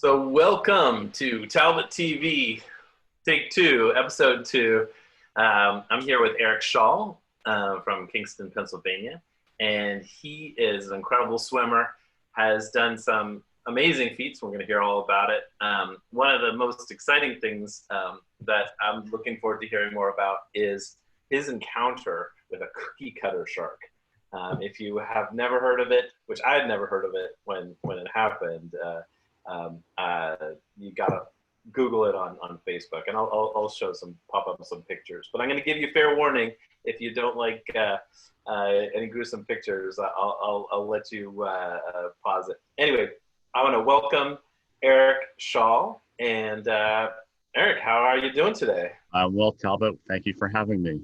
So welcome to Talbot TV, Take Two, Episode 2. I'm here with Eric Shaw from Kingston, Pennsylvania, and he is an incredible swimmer, has done some amazing feats. We're going to hear all about it. One of the most exciting things that I'm looking forward to hearing more about is his encounter with a cookie cutter shark. If you have never heard of it, which I had never heard of it when it happened, you gotta Google it on Facebook, and I'll show pop up some pictures. But I'm gonna give you fair warning: if you don't like any gruesome pictures, I'll let you pause it. Anyway, I want to welcome Eric Shaw, and Eric, how are you doing today? Well, Talbot, thank you for having me.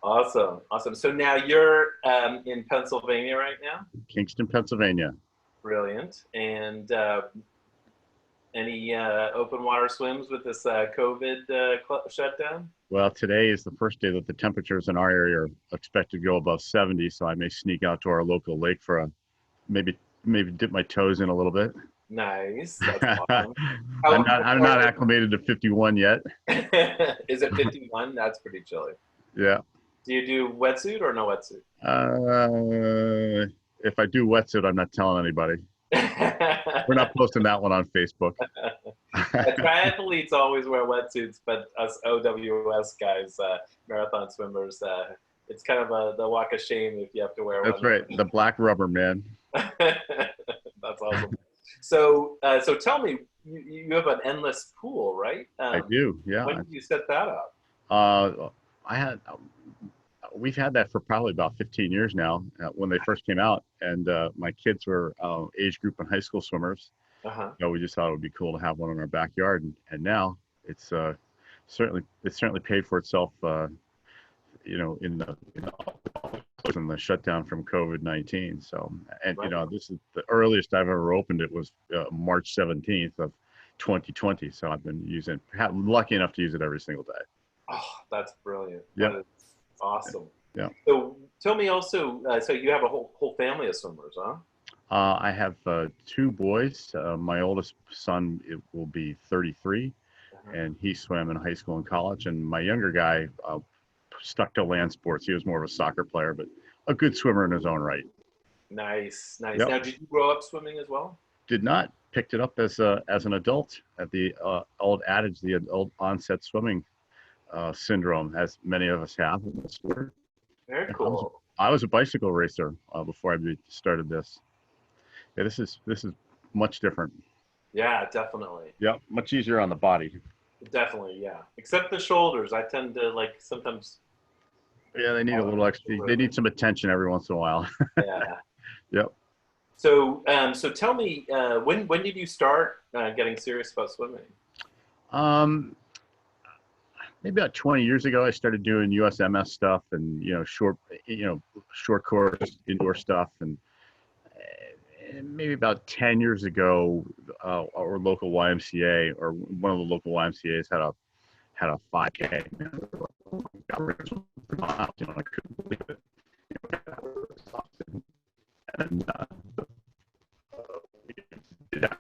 Awesome. So now you're in Pennsylvania right now? Kingston, Pennsylvania. Brilliant. And any open water swims with this COVID shutdown? Well, today is the first day that the temperatures in our area are expected to go above 70, so I may sneak out to our local lake for maybe dip my toes in a little bit. Nice. That's awesome. I'm not acclimated to 51 yet. Is it 51? That's pretty chilly. Yeah. Do you do wetsuit or no wetsuit? If I do wetsuit, I'm not telling anybody. We're not posting that one on Facebook. Triathletes always wear wetsuits, but us OWS guys, marathon swimmers, it's kind of the walk of shame if you have to wear one. That's right, the black rubber, man. That's awesome. So tell me, you have an endless pool, right? I do, yeah. When did you set that up? We've had that for probably about 15 years now. When they first came out, and my kids were age group and high school swimmers. We just thought it would be cool to have one in our backyard, and now it's certainly paid for itself. In the shutdown from COVID-19. So, and right. This is the earliest I've ever opened it was March 17th of 2020. So I've been lucky enough to use it every single day. Oh, that's brilliant. Yeah. That is awesome. Yeah. So tell me also, so you have a whole family of swimmers, huh? I have two boys. My oldest son will be 33, and he swam in high school and college. And my younger guy stuck to land sports. He was more of a soccer player, but a good swimmer in his own right. Nice. Yep. Now, did you grow up swimming as well? Did not. Picked it up as an adult at the old adage, the adult onset swimming syndrome, as many of us have in the sport. Very cool. I was a bicycle racer before I started this. Yeah, this is much different. Yeah, definitely. Yeah, much easier on the body. Definitely, yeah. Except the shoulders. I tend to sometimes. Yeah, they need a little extra. They need some attention every once in a while. Yeah. Yep. So tell me, when did you start getting serious about swimming? Maybe about 20 years ago, I started doing USMS stuff and short course indoor stuff, and maybe about 10 years ago, our local YMCA or one of the local YMCA's had a 5K. I couldn't believe it. And we did that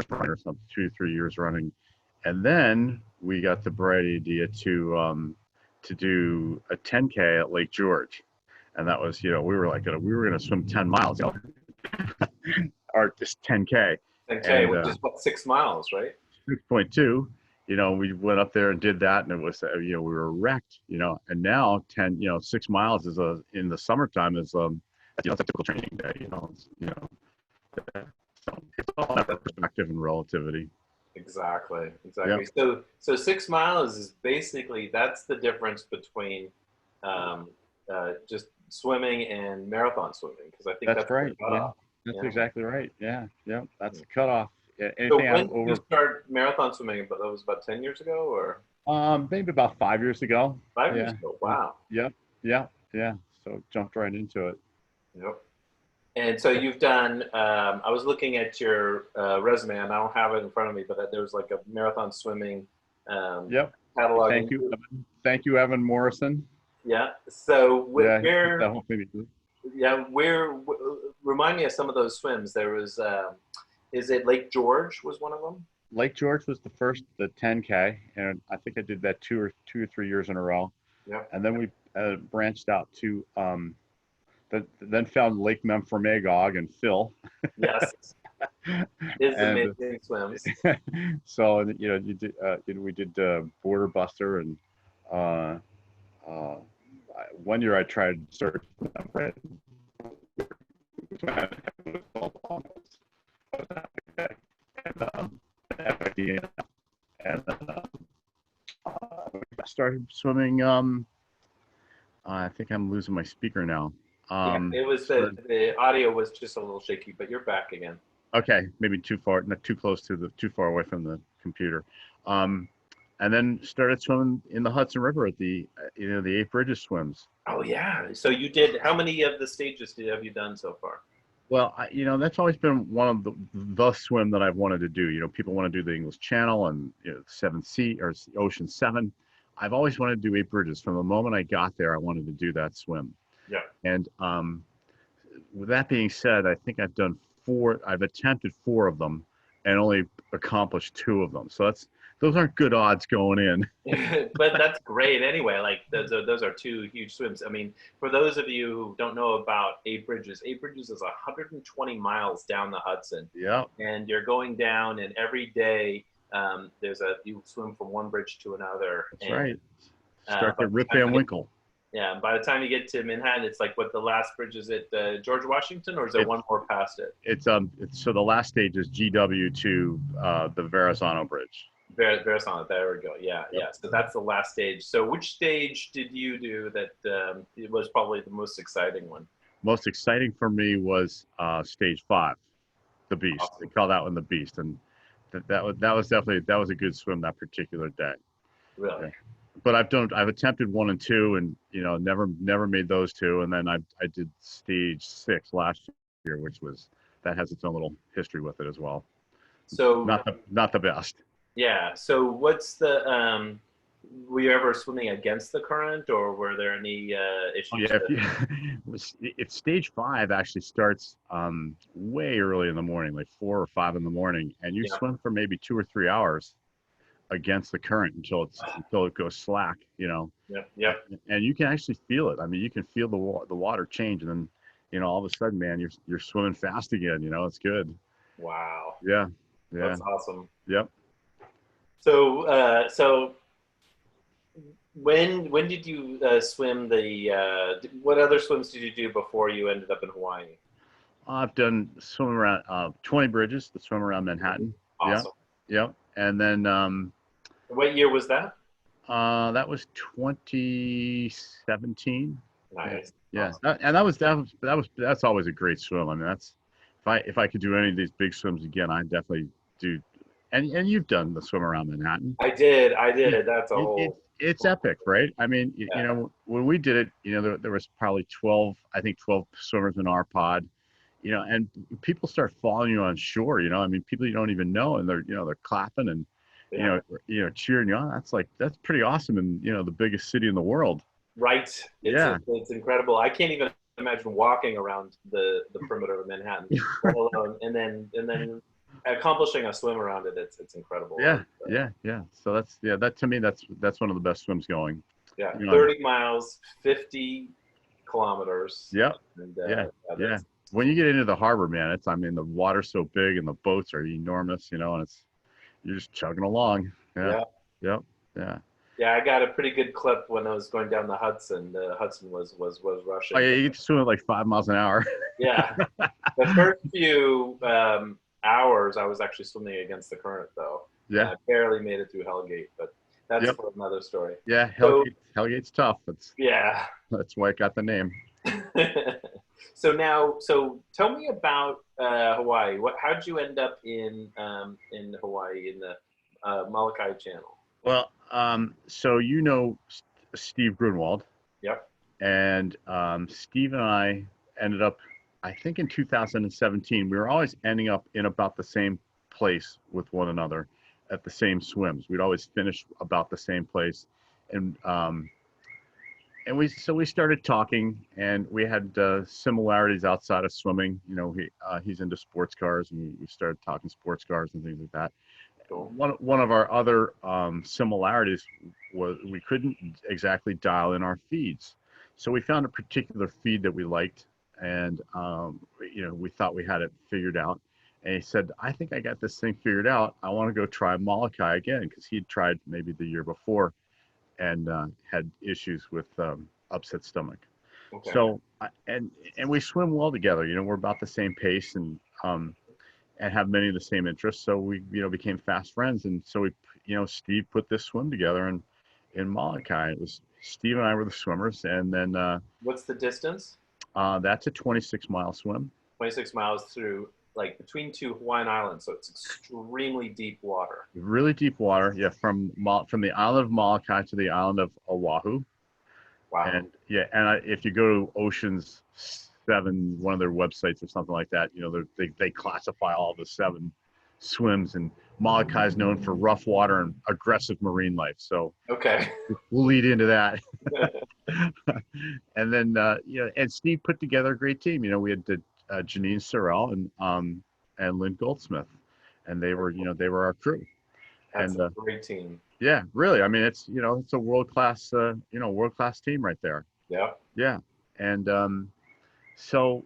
for 2-3 years running, and then we got the bright idea to do a 10K at Lake George, and that was we were going to swim 10 miles, or just 10K. 10K, which is what, 6 miles, right? 6.2. We went up there and did that, and it was we were wrecked, and now 6 miles is in the summertime is a typical training day, so it's all about perspective and relativity. Exactly. Yep. So 6 miles is basically, that's the difference between just swimming and marathon swimming, because I think that's right. Yeah. That's exactly right. Yeah. That's the cutoff. Yeah. So when did you start marathon swimming? But that was about 10 years ago, or maybe about 5 years ago. 5 years ago. Wow. Yep. So jumped right into it. Yep. And so you've done, I was looking at your resume, and I don't have it in front of me, but there was like a marathon swimming catalog. Thank you, Evan Morrison. Yeah. So remind me of some of those swims. There was Is it Lake George was one of them? Lake George was the 10K, and I think I did that 2 or 3 years in a row. Yeah. And then we branched out to then found Lake Memphremagog and Phil. Yes. It's And amazing swims. so we did Border Buster, and uh, uh, one year I tried search and I started swimming. I think I'm losing my speaker now. Yeah, it was the audio was just a little shaky, but you're back again. Okay, maybe too far, not too close to too far away from the computer. And then started swimming in the Hudson River at the 8 Bridges swims. Oh yeah. So you did, how many of the stages have you done so far? Well, that's always been one of the swim that I've wanted to do. People want to do the English Channel and 7 Sea or Ocean 7. I've always wanted to do 8 Bridges. From the moment I got there, I wanted to do that swim. Yeah. And with that being said, I think I've done 4. I've attempted 4 of them and only accomplished 2 of them. So those aren't good odds going in. But that's great anyway. Like those are 2 huge swims. I mean, for those of you who don't know about 8 Bridges, 8 Bridges is 120 miles down the Hudson. Yeah. And you're going down, and every day you swim from one bridge to another. That's right. Start at Rip Van Winkle. Yeah, and by the time you get to Manhattan, it's like what the last bridge is at George Washington, or is there one more past it? It's so the last stage is GW to the Verrazano Bridge. Verrazano, there we go. Yeah, yep. Yeah. So that's the last stage. So which stage did you do that it was probably the most exciting one? Most exciting for me was stage 5, the Beast. Awesome. They call that one the Beast, and that was a good swim that particular day. Really. Yeah. But I've attempted 1 and 2, and never made those 2, and then I did stage 6 last year, that has its own little history with it as well. So not the best. Yeah. So what's the were you ever swimming against the current, or were there any issues? Oh, yeah, if stage 5 actually starts way early in the morning, like 4 or 5 in the morning, and you swim for maybe 2 or 3 hours against the current until it goes slack, Yeah. And you can actually feel it. I mean, you can feel the water change, and then all of a sudden, man, you're swimming fast again. It's good. Wow. Yeah. That's awesome. Yep. So when did you swim what other swims did you do before you ended up in Hawaii? I've done swim around 20 bridges, the swim around Manhattan. Awesome. Yeah. And then what year was that? That was 2017. Nice. Yeah. Awesome. That's always a great swim. I mean, if I could do any of these big swims again, I definitely do. And you've done the swim around Manhattan. I did. That's it's epic, right? I mean, when we did it, there was probably 12 swimmers in our pod, and people start following you on shore, I mean, people you don't even know, and they're clapping and, cheering you on. That's pretty awesome in, the biggest city in the world. Right. It's incredible. I can't even imagine walking around the perimeter of Manhattan, let alone, and then accomplishing a swim around it. It's incredible. Yeah. So that to me, that's one of the best swims going. Yeah. 30 miles, 50 kilometers. Yep. And, yeah. When you get into the harbor, man, the water's so big and the boats are enormous, and you're just chugging along. Yeah. Yep. Yeah. Yeah, I got a pretty good clip when I was going down the Hudson. The Hudson was rushing. Oh yeah, you get to swim at like 5 miles an hour. Yeah. The first few hours I was actually swimming against the current, though. Yeah. I barely made it through Hellgate, but that's for another story. Yeah, Hellgate's tough. That's why it got the name. So tell me about Hawaii. How did you end up in Hawaii in the Molokai Channel? Well, so Steve Grunwald. Yep. And Steve and I ended up, I think in 2017, we were always ending up in about the same place with one another at the same swims. We'd always finish about the same place. And we started talking, and we had similarities outside of swimming. You know, he's into sports cars, and we started talking sports cars and things like that. Cool. One of our other similarities was we couldn't exactly dial in our feeds, so we found a particular feed that we liked, and you know, we thought we had it figured out. And he said, "I think I got this thing figured out. I want to go try Molokai again," because he'd tried maybe the year before and had issues with upset stomach. Okay. So and we swim well together. You know, we're about the same pace, and have many of the same interests. So we, you know, became fast friends. And so we, you know, Steve put this swim together in Molokai. It was Steve and I were the swimmers. And then what's the distance? That's a 26-mile swim. 26 miles through, like, between two Hawaiian islands. So it's extremely deep water. Really deep water. Yeah. From the island of Molokai to the island of Oahu. Wow. And yeah. And if you go to Ocean's 7, one of their websites or something like that, you know, they classify all the 7 swims, and Molokai is known for rough water and aggressive marine life. So okay, we'll lead into that. And then you know, and Steve put together a great team. You know, we had Janine Sorrell and Lynn Goldsmith, and they were, you know, they were our crew. That's a great team. Yeah, really. I mean, it's, you know, it's a world class team right there. Yeah. Yeah, and so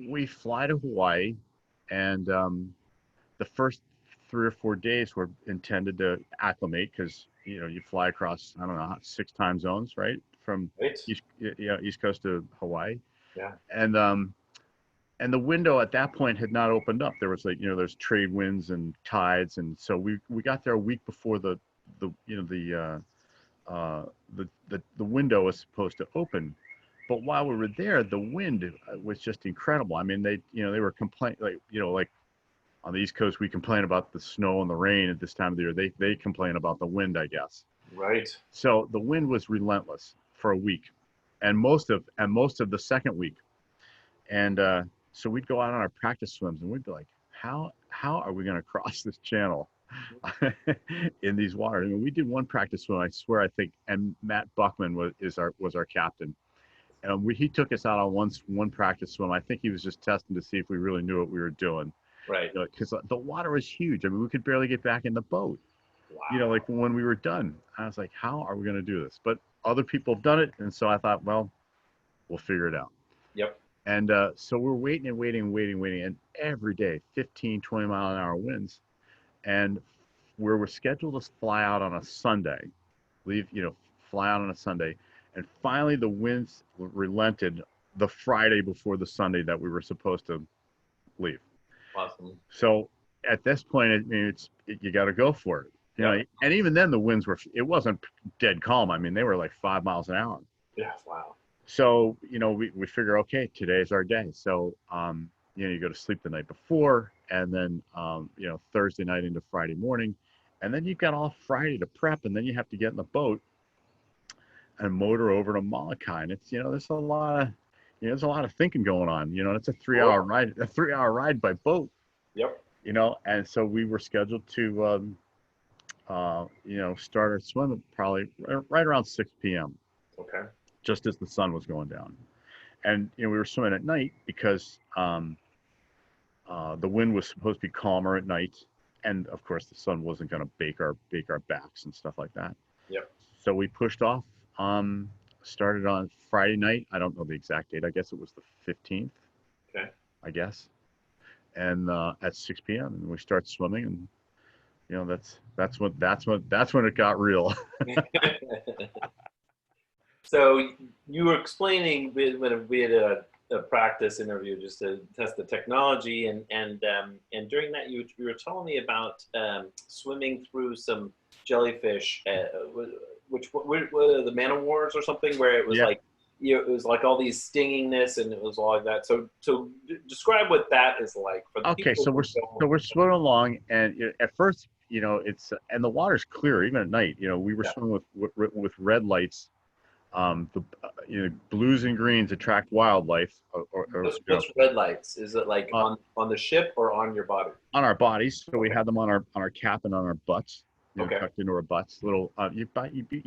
we fly to Hawaii, and the first 3 or 4 days were intended to acclimate, because, you know, you fly across, I don't know, 6 time zones, right? From East Coast to Hawaii. Yeah. And the window at that point had not opened up. There was, like, you know, there's trade winds and tides, and so we got there a week before the window was supposed to open. But while we were there, the wind was just incredible. I mean, they were complaining, like, you know, like on the East Coast, we complain about the snow and the rain at this time of the year. They complain about the wind, I guess. Right. So the wind was relentless for a week, and most of the second week. And so we'd go out on our practice swims, and we'd be like, how are we going to cross this channel in these waters? I mean, we did one practice swim, I swear, I think, and Matt Buckman was our captain. He took us out on one practice swim. I think he was just testing to see if we really knew what we were doing. Right. Because the water was huge. I mean, we could barely get back in the boat. Wow. You know, like when we were done. I was like, how are we going to do this? But other people have done it. And so I thought, well, we'll figure it out. Yep. And so we're waiting. And every day, 15, 20-mile-an-hour winds. And we're scheduled to fly out on a Sunday, fly out on a Sunday. And finally, the winds relented the Friday before the Sunday that we were supposed to leave. Awesome. So at this point, I mean, you got to go for it. You know, and even then, the winds it wasn't dead calm. I mean, they were like 5 miles an hour. Yeah. Wow. So, you know, we figure, okay, today's our day. So, you know, you go to sleep the night before, and then, you know, Thursday night into Friday morning, and then you've got all Friday to prep, and then you have to get in the boat and motor over to Molokai. And it's, you know, there's a lot of thinking going on. You know, it's a 3-hour ride by boat. Yep. You know, and so we were scheduled to, you know, start our swim probably right around 6 p.m. Okay. Just as the sun was going down. And, you know, we were swimming at night because the wind was supposed to be calmer at night. And of course the sun wasn't going to bake our backs and stuff like that. Yep. So we pushed off, started on Friday night. I don't know the exact date. I guess it was the 15th. Okay. I guess. And at 6 p.m. and we start swimming, and, you know, that's when it got real. So you were explaining when we had a practice interview just to test the technology, and during that you were telling me about swimming through some jellyfish, which what the man o' wars or something, where it was like, you know, it was like all these stingingness, and it was all like that. So describe what that is like for the people. So we're swimming along, and at first, you know, and the water's clear even at night. You know, we were swimming with red lights. You know, blues and greens attract wildlife. What's red lights? Is it like on the ship or on your body? On our bodies. So we had them on our cap and on our butts. Okay. tucked into our butts. Little, you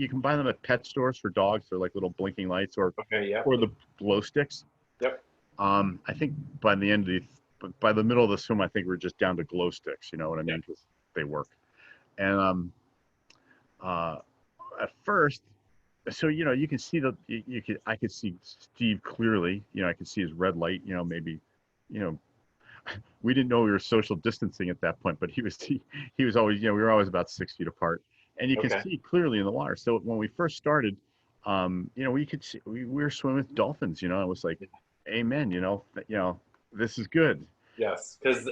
can buy them at pet stores for dogs. They're like little blinking lights, or Okay. Yeah. or the glow sticks. Yep. I think by the end of by the middle of the swim, I think we're just down to glow sticks. You know what I Yeah. mean? Because they work. And uh, at first, so you can see I could see Steve clearly. I could see his red light. Maybe, you know, we didn't know we were social distancing at that point, but he was always, we were always about 6 feet apart, and you can Okay. see clearly in the water. So when we first started, we could see we were swimming with dolphins. It was like, amen. This is good. Yes, because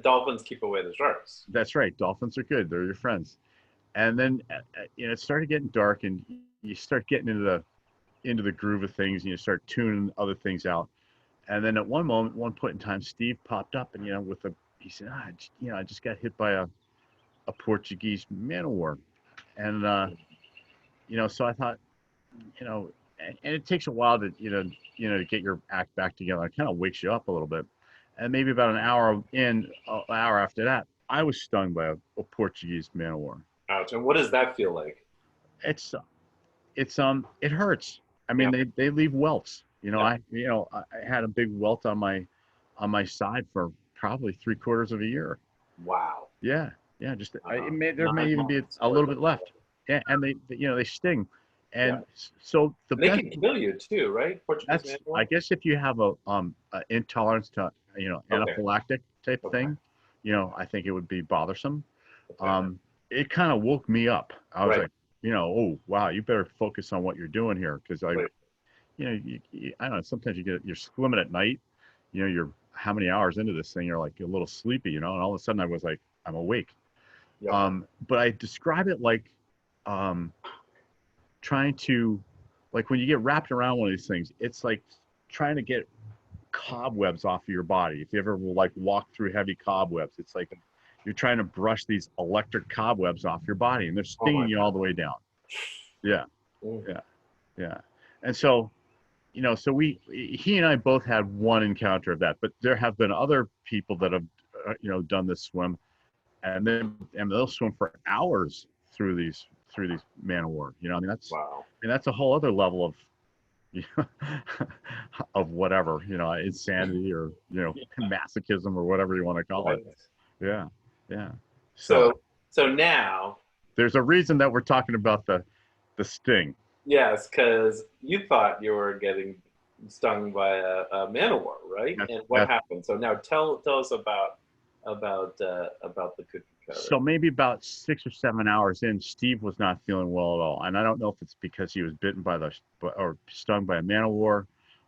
dolphins keep away the sharks. That's right. Dolphins are good. They're your friends. And then it started getting dark, and you start getting into the groove of things, and you start tuning other things out. And then at one point in time, Steve popped up, and he said, I just got hit by a Portuguese man o' war, and so I thought, and it takes a while to get your act back together. It kind of wakes you up a little bit, and maybe about an hour after that, I was stung by a Portuguese man o' war. Ouch! And what does that feel like? It hurts. I mean, they leave welts. I had a big welt on my side for probably 3/4 of a year. Wow. Yeah, yeah. There may even be a little bit left. Yeah, and they sting, and so they can kill you too, right? Portuguese I guess if you have a intolerance to anaphylactic type thing, I think it would be bothersome. Okay. It kind of woke me up. I was like, oh wow, you better focus on what you're doing here, because I don't know. Sometimes you're swimming at night. You're how many hours into this thing? You're like a little sleepy, and all of a sudden I was like, I'm awake. Yep. But I describe it like trying to, like when you get wrapped around one of these things, it's like trying to get cobwebs off of your body. If you ever like walk through heavy cobwebs, it's like you're trying to brush these electric cobwebs off your body, and they're stinging you all the way down. Yeah, yeah. And so, so he and I both had one encounter of that, but there have been other people that have, done this swim, and they'll swim for hours through these man o' war. I mean, that's a whole other level of, of whatever, insanity or, masochism or whatever you want to call it. Yeah. Yeah. So now there's a reason that we're talking about the sting. Yes, because you thought you were getting stung by a man o' war, right? And what happened? So now tell us about the cookie cutter. So maybe about 6 or 7 hours in, Steve was not feeling well at all, and I don't know if it's because he was bitten or stung by a man o' war,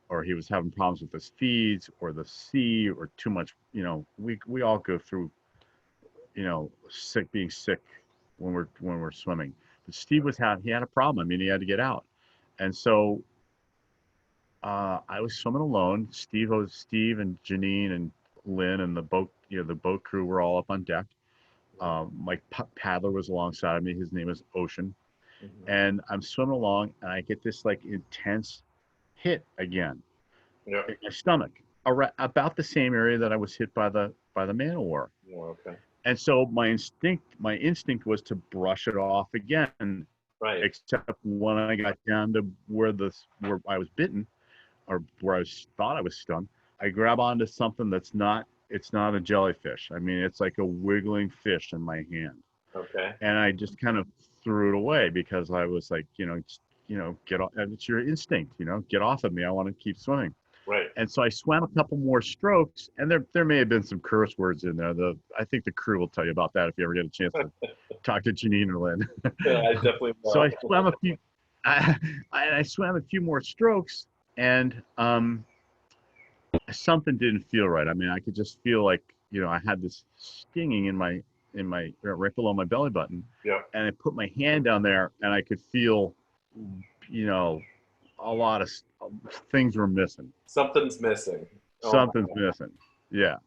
or he was having problems with his feeds, or the sea, or too much. We all go through, being sick when we're swimming. But Steve he had a problem. I mean, he had to get out, and so I was swimming alone. Steve and Janine and Lynn and the boat crew were all up on deck. My paddler was alongside of me. His name is Ocean. Mm-hmm. And I'm swimming along, and I get this like intense hit again in my stomach, about the same area that I was hit by the man o' war. Oh, okay. And so my instinct was to brush it off again. Right. Except when I got down to where I was bitten, or where I thought I was stung, I grab onto something it's not a jellyfish. I mean, it's like a wiggling fish in my hand. Okay. And I just kind of threw it away, because I was like, get off. It's your instinct, get off of me. I want to keep swimming. Right. And so I swam a couple more strokes, and there may have been some curse words in there. I think the crew will tell you about that if you ever get a chance to talk to Janine or Lynn. Yeah, I definitely will. So I swam a few. I swam a few more strokes, and something didn't feel right. I mean, I could just feel like, I had this stinging in my right below my belly button. Yeah. And I put my hand down there, and I could feel, a lot of things were missing. Something's missing. Something's missing. Yeah.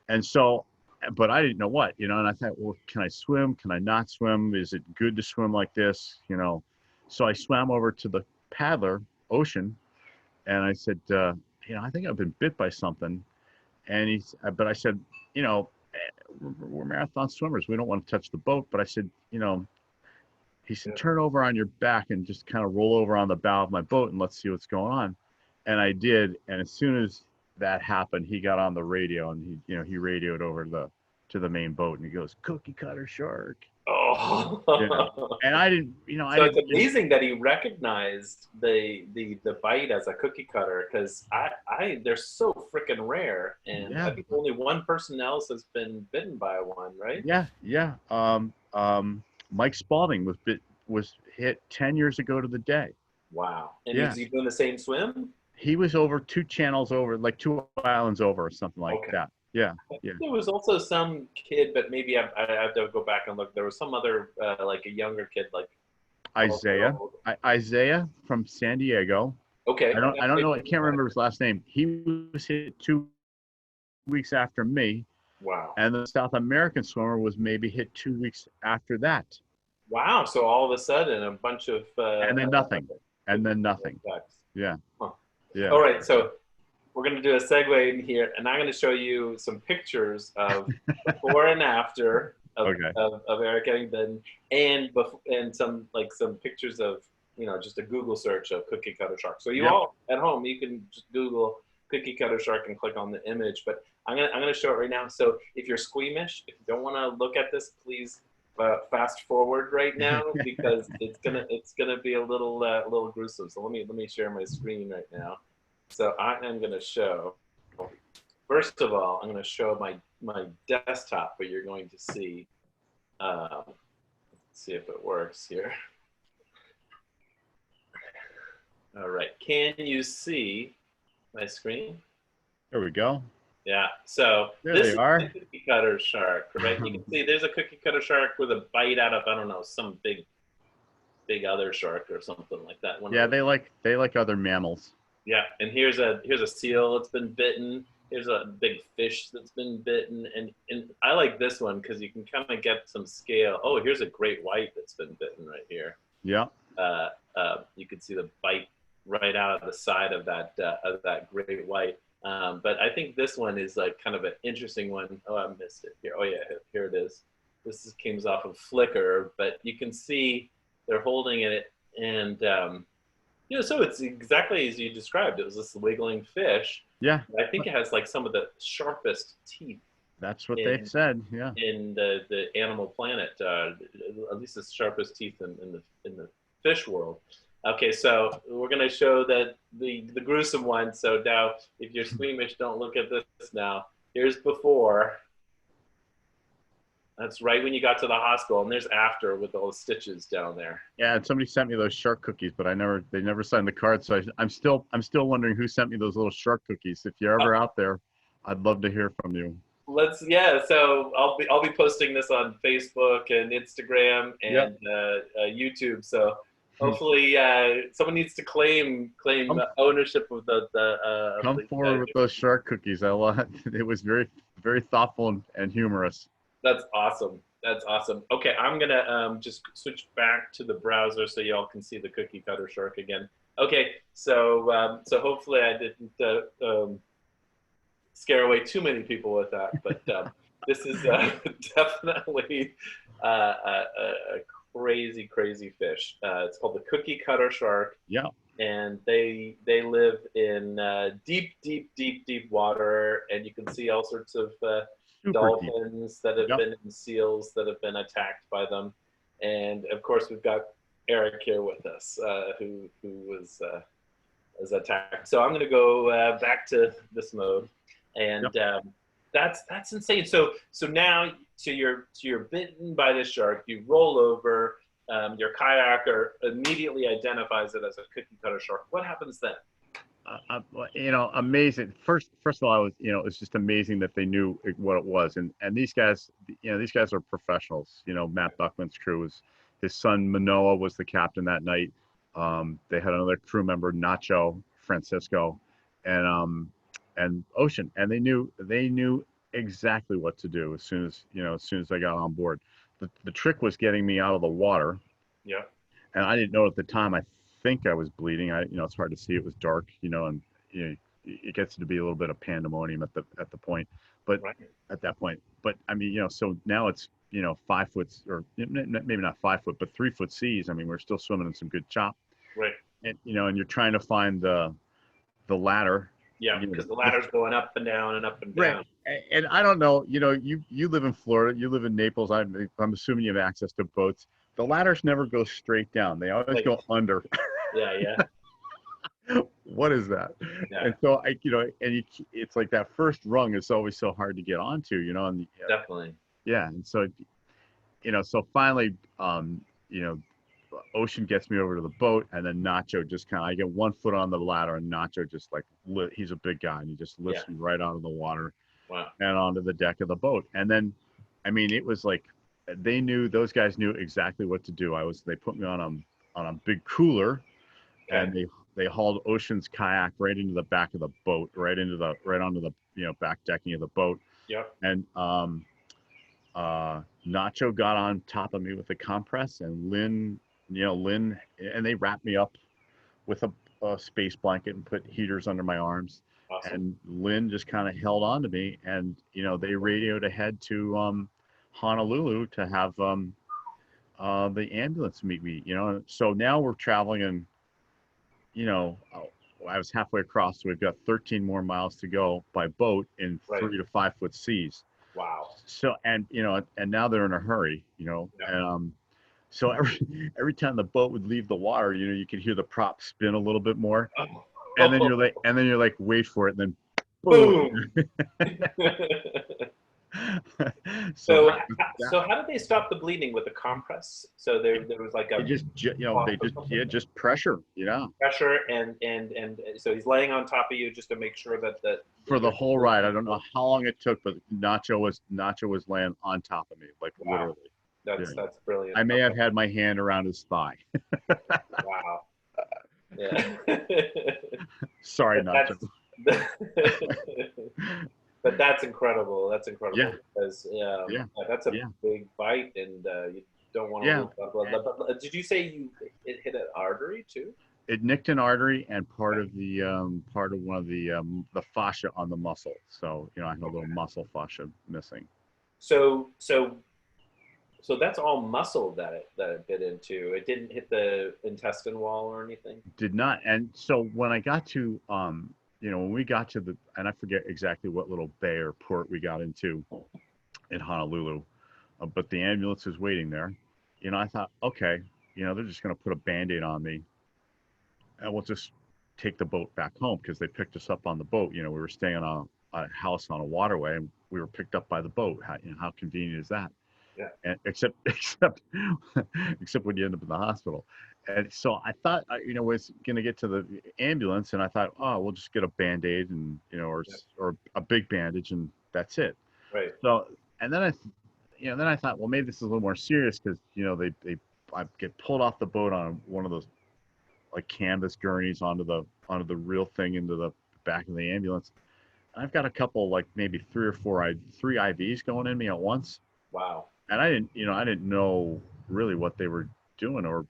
And so, but I didn't know what, and I thought, well, can I swim? Can I not swim? Is it good to swim like this? So I swam over to the paddler, Ocean, and I said, I think I've been bit by something. And but I said, we're marathon swimmers. We don't want to touch the boat. But I said, He said, turn over on your back and just kind of roll over on the bow of my boat and let's see what's going on. And I did. And as soon as that happened, he got on the radio and he radioed over to the main boat and he goes, cookie cutter shark. Oh. And I didn't, So it's amazing that he recognized the bite as a cookie cutter, because they're so freaking rare, and I think only one person else has been bitten by one, right? Yeah. Mike Spalding was hit 10 years ago to the day. Wow. And is he doing the same swim? He was over 2 channels over, like 2 islands over or something like that. Yeah. There was also some kid, but maybe I have to go back and look. There was some other, like a younger kid, like Isaiah from San Diego. Okay. I don't know. I can't remember his last name. He was hit 2 weeks after me. Wow. And the South American swimmer was maybe hit 2 weeks after that. Wow. So all of a sudden, a bunch of and then nothing. Yeah. Huh. Yeah. All right. So we're going to do a segue in here, and I'm going to show you some pictures of before and after of Eric getting bitten, and some pictures of, just a Google search of cookie cutter shark. So you all at home, you can just Google cookie cutter shark and click on the image, but I'm gonna show it right now. So if you're squeamish, if you don't want to look at this, please fast forward right now, because it's gonna be a little gruesome. So let me share my screen right now. So I am gonna show. First of all, I'm gonna show my desktop, but you're going to see. Let's see if it works here. All right, can you see my screen? There we go. Yeah, so this is a cookie cutter shark, right? You can see there's a cookie cutter shark with a bite out of, I don't know, some big other shark or something like that. They like other mammals. Yeah, and here's a seal that's been bitten. Here's a big fish that's been bitten, and I like this one because you can kind of get some scale. Oh, here's a great white that's been bitten right here. Yeah. You can see the bite right out of the side of that great white. But I think this one is like kind of an interesting one. Oh, I missed it here. Oh yeah, here it is. This came off of Flickr, but you can see they're holding it, and so it's exactly as you described. It was this wiggling fish. Yeah. I think it has like some of the sharpest teeth. That's what they've said. Yeah. In the animal planet, at least the sharpest teeth in the fish world. Okay, so we're going to show that the gruesome one. So now, if you're squeamish, don't look at this now. Here's before. That's right when you got to the hospital, and there's after with all the stitches down there. Yeah, and somebody sent me those shark cookies, but they never signed the card. So I'm still wondering who sent me those little shark cookies. If you're ever out there, I'd love to hear from you. So I'll be posting this on Facebook and Instagram and YouTube. So hopefully someone needs to claim ownership of the come forward with those shark cookies. I love it. It was very, very thoughtful and humorous. That's awesome. Okay, I'm gonna just switch back to the browser so y'all can see the cookie cutter shark again. Okay, so hopefully I didn't scare away too many people with that, but this is definitely a crazy fish. It's called the cookie cutter shark. Yeah. And they live in deep water, and you can see all sorts of dolphins that have been in seals that have been attacked by them. And of course we've got Eric here with us, who was attacked. So I'm going to go back to this mode, and that's insane. So now you're bitten by this shark. You roll over. Your kayaker immediately identifies it as a cookie cutter shark. What happens then? Amazing. First of all, it's just amazing that they knew what it was. And these guys, these guys are professionals. Matt Buckman's crew his son Manoa was the captain that night. They had another crew member, Nacho Francisco, and Ocean, and they knew exactly what to do as soon as I got on board. The trick was getting me out of the water. Yeah. And I didn't know at the time. I think I was bleeding. It's hard to see. It was dark, and it gets to be a little bit of pandemonium at the point, but at that point. But I mean, so now it's 5 foot, or maybe not 5 foot, but 3 foot seas. I mean, we're still swimming in some good chop. Right. And and you're trying to find the ladder. Yeah, because the ladder's going up and down and up and down. Right. And I don't know, you live in Florida, you live in Naples. I'm assuming you have access to boats. The ladders never go straight down. They always go under. Yeah. What is that? Yeah. And so it's like that first rung is always so hard to get onto, and definitely. Yeah. And so, so finally, Ocean gets me over to the boat, and then Nacho just I get 1 foot on the ladder, and Nacho just he's a big guy, and he just lifts me right out of the water. Wow. And onto the deck of the boat. And then, I mean, it was like, those guys knew exactly what to do. They put me on a big cooler, and they hauled Ocean's kayak right into the back of the boat, right onto the back decking of the boat. Yep. And Nacho got on top of me with a compress, and Lynn, and they wrapped me up with a space blanket and put heaters under my arms. Awesome. And Lynn just kind of held on to me, and they radioed ahead to Honolulu to have the ambulance meet me. So now we're traveling, and I was halfway across, so we've got 13 more miles to go by boat in 3 to 5 foot seas. Wow. So and now they're in a hurry, Yeah. So every time the boat would leave the water, you could hear the prop spin a little bit more. Oh. And then you're like, wait for it, and then boom. So how did they stop the bleeding with a compress? So there was like a just pressure, pressure, and so he's laying on top of you just to make sure that for the whole ride. I don't know how long it took, but Nacho was laying on top of me, like literally. That's brilliant. I may have had my hand around his thigh. Wow. Yeah. Sorry, Nacho. But that's incredible. That's incredible. Yeah. Because that's a big bite, and you don't want to lose blood. But did you say it hit an artery too? It nicked an artery and part of one of the fascia on the muscle. So I had a little muscle fascia missing. So that's all muscle that it bit into. It didn't hit the intestine wall or anything? Did not. And so when I got to, when we got to and I forget exactly what little bay or port we got into in Honolulu, but the ambulance was waiting there. I thought, okay, they're just going to put a Band-Aid on me, and we'll just take the boat back home, because they picked us up on the boat. We were staying on a house on a waterway, and we were picked up by the boat. How convenient is that? Yeah. And except when you end up in the hospital. And so I thought, was going to get to the ambulance, and I thought, oh, we'll just get a Band-Aid and, or a big bandage, and that's it. Right. So, and then I thought, well, maybe this is a little more serious, because, I get pulled off the boat on one of those like canvas gurneys onto the real thing into the back of the ambulance. And I've got a couple, like maybe 3 or 4 IVs going in me at once. Wow. And I didn't know really what they were doing, or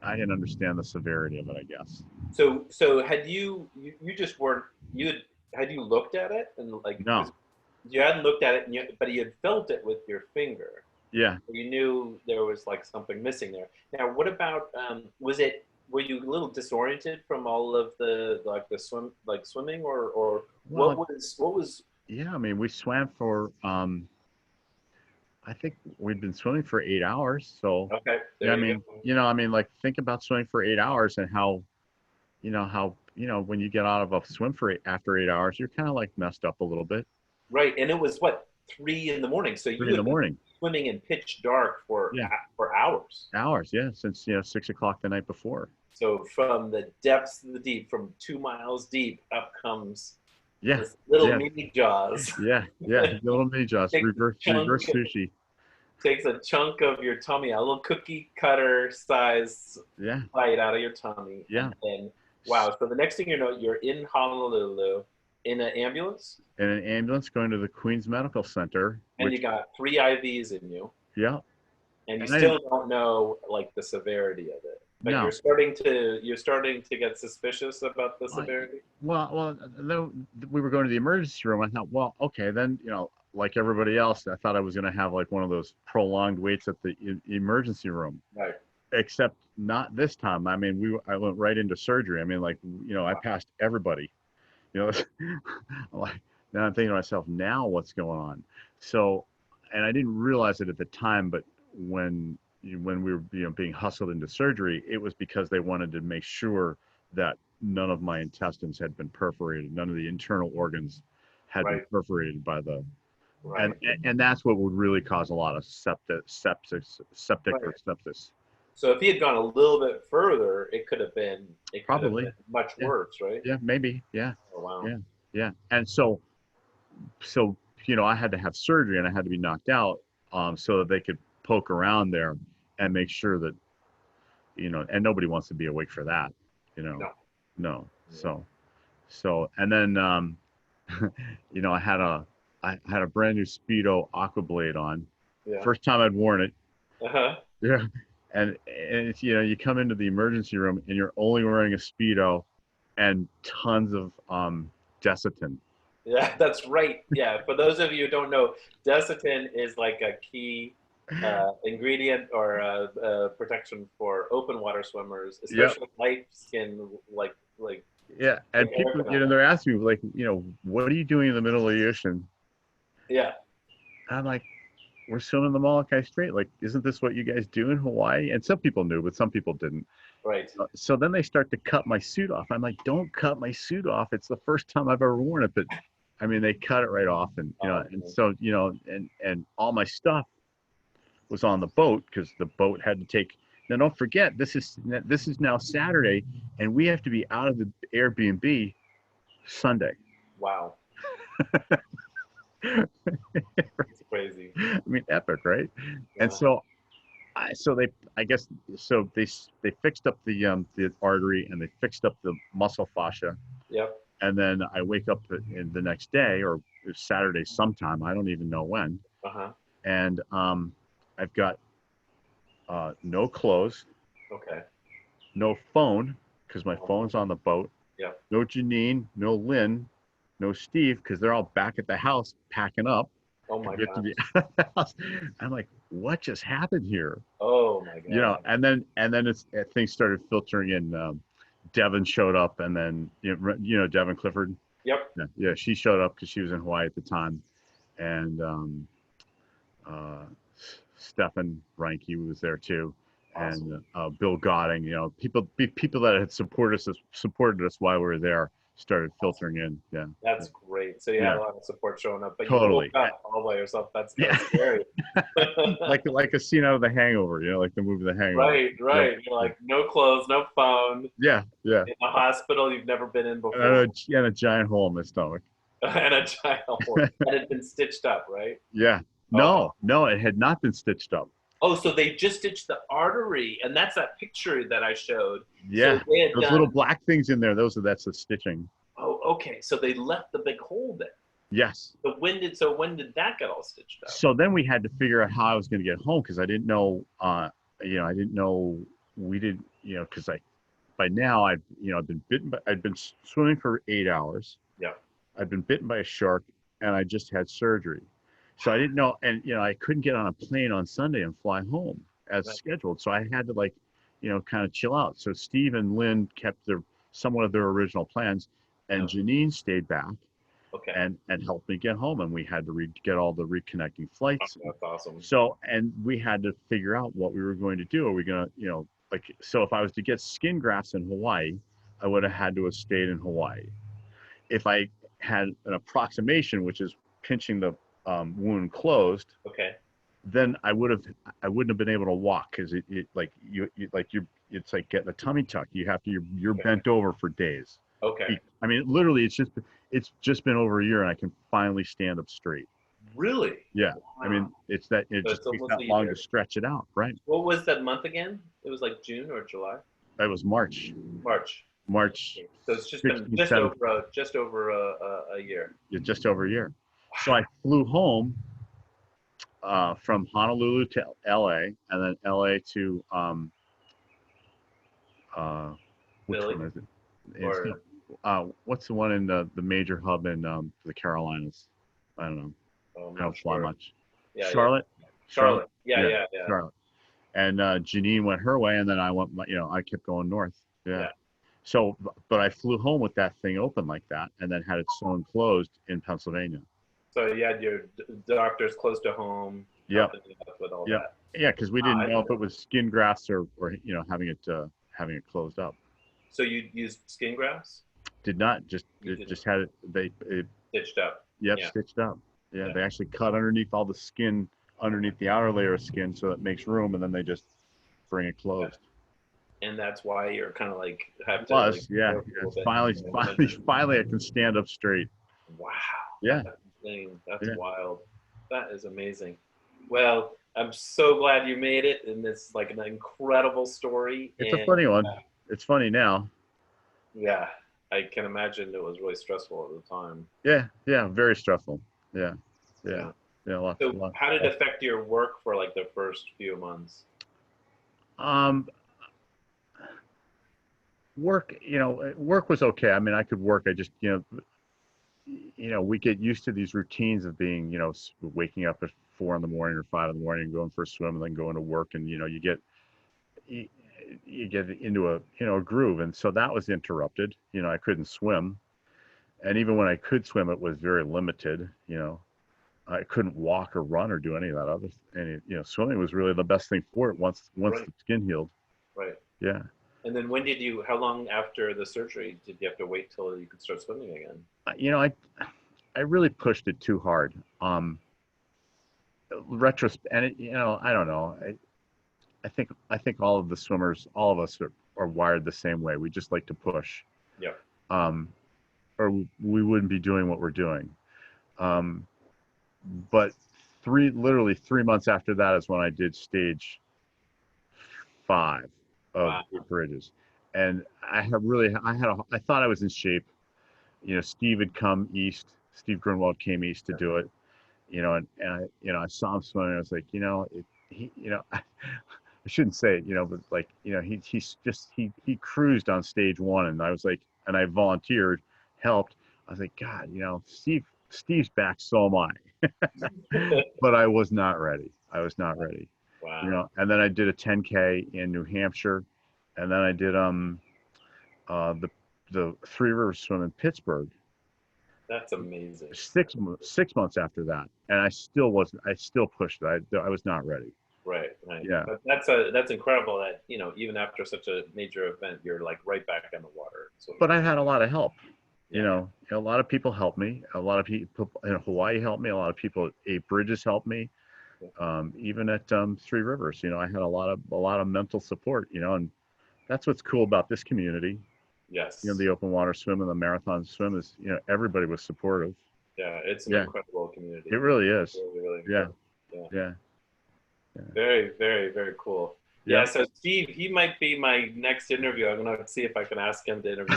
I didn't understand the severity of it, I guess. So had you just weren't, had you looked at it and no, you hadn't looked at it, but you had felt it with your finger. Yeah. You knew there was like something missing there. Now, what about, were you a little disoriented from all of the swimming, or what was? Yeah, I mean, we swam for, I think we'd been swimming for 8 hours. So, okay. Like, think about swimming for 8 hours, and how when you get out of a swim after 8 hours, you're kind of like messed up a little bit. Right. And it was 3 in the morning. So you had been swimming in pitch dark for hours. Hours. Yeah. Since, 6 o'clock the night before. So from the depths of the deep, from 2 miles deep, up comes little mini jaws. Yeah. Little mini jaws. Reverse sushi. Takes a chunk of your tummy, a little cookie cutter size bite out of your tummy. Yeah. And wow. So the next thing you know, you're in Honolulu in an ambulance? In an ambulance going to the Queens Medical Center. And you got 3 IVs in you. Yeah. And you still don't know like the severity of it. But no. You're starting to get suspicious about the severity? Well, we were going to the emergency room. I thought, well, okay, then, like everybody else, I thought I was going to have like one of those prolonged waits at the emergency room. Right. Except not this time. I mean, I went right into surgery. I mean, like, I passed everybody. You know, like, now I'm thinking to myself, now what's going on? So, and I didn't realize it at the time, but when we were being hustled into surgery, it was because they wanted to make sure that none of my intestines had been perforated, none of the internal organs had been Right. perforated by the Right. and that's what would really cause a lot of septic Right. or sepsis. So if he had gone a little bit further, it could have been Probably. much Yeah. worse, right? Yeah, maybe. Yeah. Oh wow. Yeah. Yeah. And so I had to have surgery and I had to be knocked out so that they could poke around there and make sure that and nobody wants to be awake for that, No. no. Yeah. So and then I had a brand new Speedo Aquablade on. Yeah. First time I'd worn it. Uh-huh. Yeah. And it's, you come into the emergency room and you're only wearing a Speedo and tons of Desitin. Yeah, that's right. Yeah, for those of you who don't know, Desitin is like a key ingredient or protection for open water swimmers, Yep. especially light skin, like. Yeah, and people, they're asking me like, what are you doing in the middle of the ocean? Yeah. And I'm like, we're swimming the Molokai Strait. Like, isn't this what you guys do in Hawaii? And some people knew, but some people didn't. Right. So then they start to cut my suit off. I'm like, don't cut my suit off. It's the first time I've ever worn it. But I mean, they cut it right off, and and so and all my stuff was on the boat because the boat had to take. Now, don't forget, this is now Saturday, and we have to be out of the Airbnb Sunday. Wow. It's crazy. I mean, epic, right? Yeah. And so they fixed up the artery and they fixed up the muscle fascia. Yep. And then I wake up in the next day, or Saturday sometime, I don't even know when. Uh-huh. And I've got no clothes. Okay. No phone, because my phone's on the boat. Yep. No Janine, no Lynn, no Steve, because they're all back at the house packing up. Oh my God. I'm like, what just happened here? Oh my God. And then things started filtering in. Devin showed up, and then Devin Clifford. Yep. Yeah, she showed up because she was in Hawaii at the time, and Stefan Reinke was there too, awesome. And Bill Godding. People that had supported us while we were there started filtering in. Yeah, that's great. So you had a lot of support showing up, but totally. You woke up all by yourself. That's scary. like a scene out of The Hangover, like the movie The Hangover. Right. Yeah. You're like, no clothes, no phone. Yeah. In a hospital you've never been in before. And a giant hole in my stomach. And a giant hole. And it had been stitched up, right? Yeah. No, it had not been stitched up. Oh, so they just stitched the artery, and that's that picture that I showed. Yeah, so those little black things in there, that's the stitching. Oh, okay. So they left the big hole there. Yes. So when did that get all stitched up? So then we had to figure out how I was going to get home because I didn't know, because by now I'd been bitten, I'd been swimming for 8 hours. Yeah. I'd been bitten by a shark, and I just had surgery. So I didn't know, and I couldn't get on a plane on Sunday and fly home as scheduled. So I had to kind of chill out. So Steve and Lynn kept somewhat of their original plans, and Janine stayed back, and helped me get home. And we had to get all the reconnecting flights. Oh, that's awesome. So and we had to figure out what we were going to do. Are we going to, so if I was to get skin grafts in Hawaii, I would have had to have stayed in Hawaii. If I had an approximation, which is pinching the wound closed, then I wouldn't have been able to walk because it's like getting a tummy tuck. You're bent over for days. I mean, literally, it's just been over a year, and I can finally stand up straight. Really? Yeah. Wow. I mean, it just takes that long to stretch it out, right? What was that month again? It was like June or July. It was March. March. So it's just been just over a year. Yeah, just over a year. So I flew home from Honolulu to LA, and then LA to which Philly? one is it? What's the one in the major hub in the Carolinas? I don't know. Oh, I don't fly sure. much. Yeah, Charlotte. Charlotte. Yeah. Charlotte. And Janine went her way, and then I went. I kept going north. Yeah. Yeah. So, but I flew home with that thing open like that, and then had it sewn closed in Pennsylvania. So you had your doctors close to home Yep. helping you out with all Yep. that. Yeah, because we Ah, didn't know if it was skin grafts or having it closed up. so you used skin grafts? Did not just You it didn't. just had it. Stitched up. Yep, Yeah. stitched up. Yeah, Yeah. they actually cut underneath all the skin, underneath the outer layer of skin, so it makes room, and then they just bring it closed. And that's why you're kind of like have to like Plus, yeah, work a little bit. finally, I can stand up straight. Wow. Yeah, That's insane. That's yeah. wild. That is amazing. Well, I'm so glad you made it, and it's like an incredible story. It's a funny one. It's funny now. Yeah, I can imagine it was really stressful at the time. Yeah, very stressful. Yeah. Lots. So, how did it affect your work for like the first few months? Work, work was okay. I mean, I could work. I just, we get used to these routines of being, waking up at 4 in the morning or 5 in the morning and going for a swim and then going to work, and you get into a groove, and so that was interrupted. I couldn't swim, and even when I could swim, it was very limited. I couldn't walk or run or do any of that swimming was really the best thing for it once Right. the skin healed. Right. Yeah. And then how long after the surgery did you have to wait till you could start swimming again? I really pushed it too hard. And I don't know. I think all of the swimmers, all of us are wired the same way. We just like to push. Yeah. Or we wouldn't be doing what we're doing. But literally 3 months after that is when I did stage 5 of 8 bridges, and I thought I was in shape. Steve had come east. Steve Grunwald came east to do it. I saw him swimming. I was like, I shouldn't say it, but like, he cruised on stage 1, and I was like, and I volunteered, helped. I was like, God, Steve's back, so am I. But I was not ready. Wow. And then I did a 10K in New Hampshire, and then I did the Three Rivers swim in Pittsburgh. That's amazing. 6 months after that, and I still pushed it. I was not ready. Right. Yeah. But that's incredible that, even after such a major event, you're like right back in the water. But I had a lot of help. A lot of people helped me. A lot of people in Hawaii helped me. A lot of people at 8 Bridges helped me. Even at Three Rivers, I had a lot of mental support. And that's what's cool about this community. Yes. The open water swim and the marathon swim is, everybody was supportive. Yeah, it's an incredible community. It really is. Really Yeah. Very, very, very cool. Yeah, so Steve, he might be my next interview. I'm gonna see if I can ask him to interview.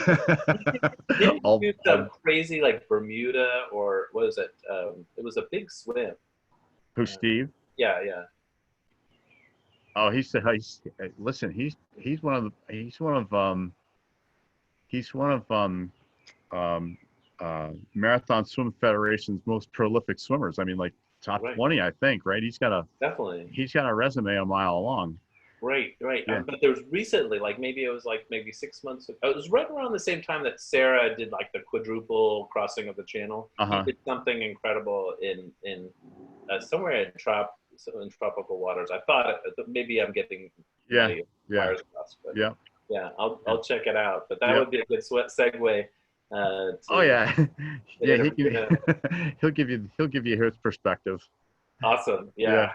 Didn't he do some crazy like Bermuda, or what is it? It was a big swim. Who, Steve? Yeah. Oh, listen. He's one of Marathon Swim Federation's most prolific swimmers. I mean, like top 20, I think. Right? He's got a resume a mile long. Right. Yeah. But there was recently, like maybe 6 months ago. It was right around the same time that Sarah did like the quadruple crossing of the channel. He did something incredible in somewhere in tropical waters. I thought maybe I'm getting wires crossed, but yeah, I'll check it out. But that would be a good segue. He'll give you his perspective. Awesome. Yeah.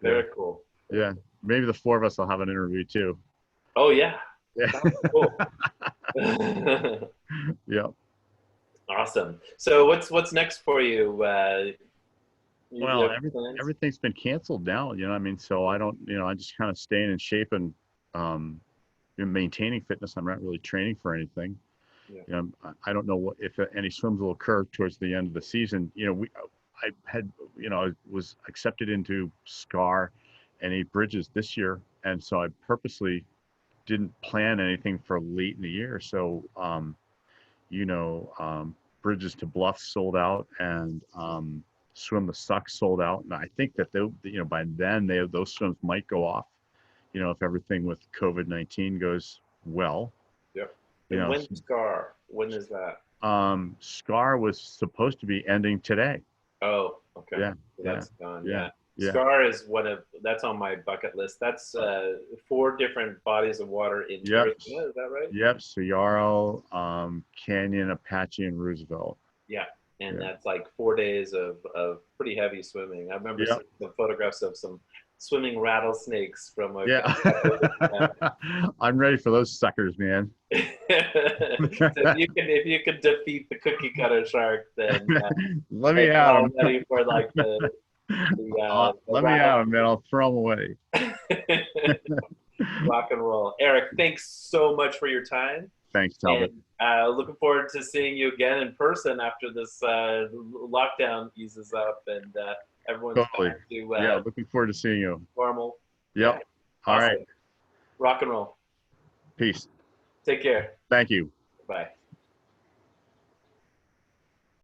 Very cool. Yeah. Maybe the 4 of us will have an interview too. Oh yeah. Cool. Yeah. Awesome. So what's next for you? Well, everything's been canceled now. So I don't. I just kind of staying in shape and maintaining fitness. I'm not really training for anything. Yeah. I don't know if any swims will occur towards the end of the season. I was accepted into SCAR and 8 Bridges this year, and so I purposely didn't plan anything for late in the year. So, Bridges to Bluffs sold out, and swim the Suck sold out, and I think that by then those swims might go off. If everything with COVID-19 goes well. Yep. And when Scar? When is that? Scar was supposed to be ending today. Oh, okay. Yeah. So that's gone. Yeah. Scar is that's on my bucket list. That's 4 different bodies of water in Arizona, is that right? Yep. Saguaro, Canyon, Apache, and Roosevelt. Yeah. And that's like 4 days of pretty heavy swimming. I remember some photographs of some swimming rattlesnakes from I'm ready for those suckers, man. So if you can defeat the cookie cutter shark, then let me have them. Ready for like let me have them, man. I'll throw them away. Rock and roll. Eric, thanks so much for your time. Thanks, Talbot. And looking forward to seeing you again in person after this lockdown eases up and everyone's back to looking forward to seeing you. Normal. Yep. Yeah. All right. Rock and roll. Peace. Take care. Thank you. Bye.